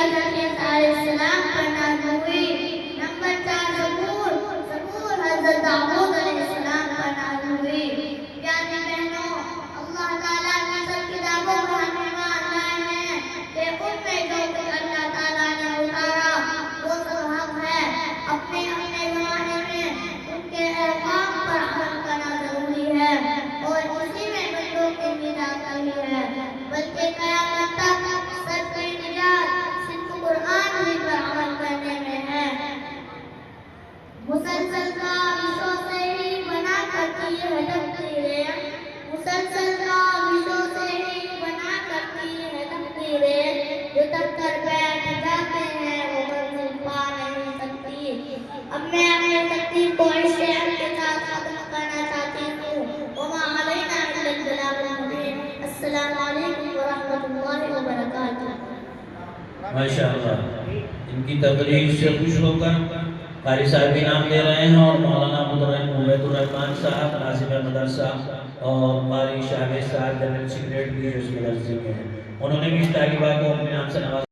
حضرت عیسیٰ علیہ السلام پر نازل ہوئی۔ نمبر 4 زبور حضرت داؤد علیہ السلام پر نازل ہوئی۔ پیاری بہنوں، اللہ تعالیٰ نے سب کتابوں کو ہمیں لائے ہیں کہ ان میں جو کچھ اللہ تعالیٰ نے اتارا وہ سب حق ہے۔ اپنے زمانے میں ان کے احکام پر عمل کرنا ضروری ہے اور اسی میں بندوں کی نجات بھی ہے، بلکہ قیامت تک سب کی نجات صرف قرآن ہی پر عمل کرنے میں ہے۔ مسلسل کاوشوں سے ہی بنا کرتی ہے تقدیریں، مسلسل کاوشوں سے ہی بنا کرتی ہے تقدیریں، جو تب کر بیٹھ جاتے ہیں وہ منزل پا نہیں سکتی۔ اب میں اپنی تقدیر کو عشق کے ساتھ ختم کرنا چاہتی ہوں۔ وما علینا الا البلاغ المبین۔ السلام علیکم ورحمۃ اللہ وبرکاتہ۔ ماشاءاللہ، ان کی تقریر سے خوش ہو کر قاری صاحب انعام دے رہے ہیں، اور مولانا عبید الرحمان صاحب ناظم مدرسہ اور قاری شاہد صاحب جنرل سیکریٹری جو اس مدرسے کے ہیں، انہوں نے بھی اس طالبہ کو اپنے نام سے نوازا۔